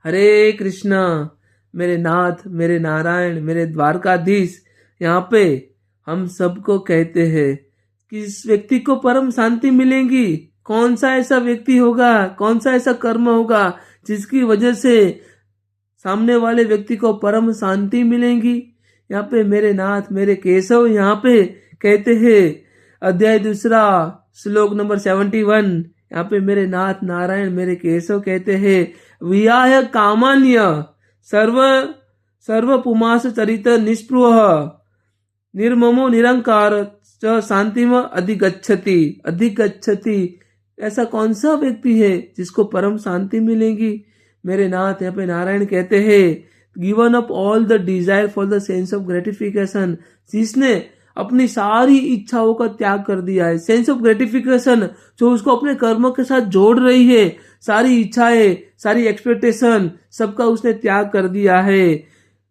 हरे कृष्णा। मेरे नाथ, मेरे नारायण, मेरे द्वारकाधीश, यहाँ पे हम सबको कहते हैं कि इस व्यक्ति को परम शांति मिलेगी। कौन सा ऐसा व्यक्ति होगा, कौन सा ऐसा कर्म होगा जिसकी वजह से सामने वाले व्यक्ति को परम शांति मिलेगी। यहाँ पे मेरे नाथ, मेरे केशव यहाँ पे कहते हैं, अध्याय 2 श्लोक नंबर 71। यहाँ पे मेरे नाथ नारायण, मेरे केशव कहते हैं, विहाय कामान्य सर्व सर्व पुमास चरित निस्पृह निर्ममो निरंकार च शांतिम अधिगच्छति। अधिगच्छति, ऐसा कौन सा व्यक्ति है जिसको परम शांति मिलेगी। मेरे नाथ यहाँ पे नारायण कहते हैं, given up all the desire for the sense of gratification, जिसने अपनी सारी इच्छाओं का त्याग कर दिया है। सेंस ऑफ ग्रेटिफिकेशन जो उसको अपने कर्मों के साथ जोड़ रही है, सारी इच्छाएं, सारी एक्सपेक्टेशन, सबका उसने त्याग कर दिया है।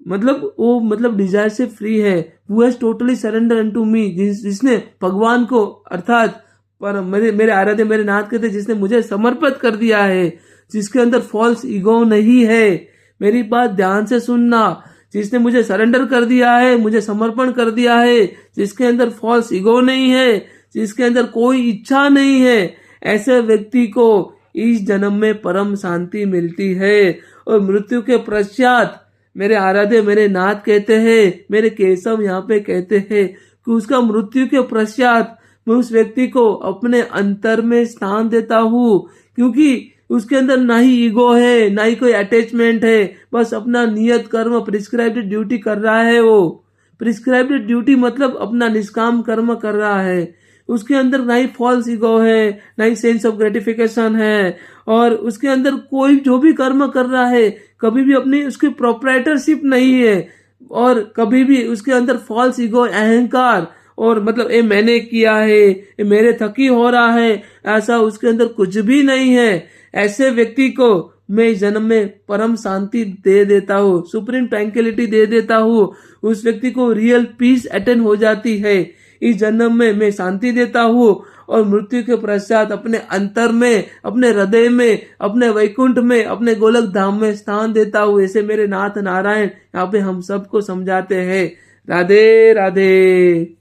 मतलब डिजायर से फ्री है। Who has totally surrendered unto me, जिसने भगवान को अर्थात पर मेरे आराध्य मेरे नाथ कहते, जिसने मुझे समर्पित कर दिया है, जिसके अंदर फॉल्स ईगो नहीं है। मेरी बात ध्यान से सुनना, जिसने मुझे सरेंडर कर दिया है, मुझे समर्पण कर दिया है, जिसके अंदर फॉल्स ईगो नहीं है, जिसके अंदर कोई इच्छा नहीं है, ऐसे व्यक्ति को इस जन्म में परम शांति मिलती है। और मृत्यु के पश्चात मेरे आराध्य मेरे नाथ कहते हैं, मेरे केशव यहाँ पे कहते हैं कि उसका मृत्यु के पश्चात मैं उस व्यक्ति को अपने अंतर में स्थान देता हूँ, क्योंकि उसके अंदर ना ही ईगो है, ना ही कोई अटैचमेंट है, बस अपना नियत कर्म प्रिस्क्राइब्ड ड्यूटी कर रहा है। वो प्रिस्क्राइब्ड ड्यूटी मतलब अपना निष्काम कर्म कर रहा है। उसके अंदर ना ही फॉल्स ईगो है, ना ही सेंस ऑफ ग्रेटिफिकेशन है, और उसके अंदर कोई जो भी कर्म कर रहा है कभी भी अपनी उसकी प्रोप्राइटरशिप नहीं है, और कभी भी उसके अंदर फॉल्स ईगो, अहंकार और मतलब ये मैंने किया है, ये मेरे थकी हो रहा है, ऐसा उसके अंदर कुछ भी नहीं है। ऐसे व्यक्ति को मैं इस जन्म में परम शांति दे देता हूँ, सुप्रीम ट्रैंक्विलिटी दे देता हूँ। उस व्यक्ति को रियल पीस अटेन हो जाती है। इस जन्म में मैं शांति देता हूँ और मृत्यु के पश्चात अपने अंतर में, अपने हृदय में, अपने वैकुंठ में, अपने गोलक धाम में स्थान देता हूँ। ऐसे मेरे नाथ नारायण यहाँ पे हम सबको समझाते हैं। राधे राधे।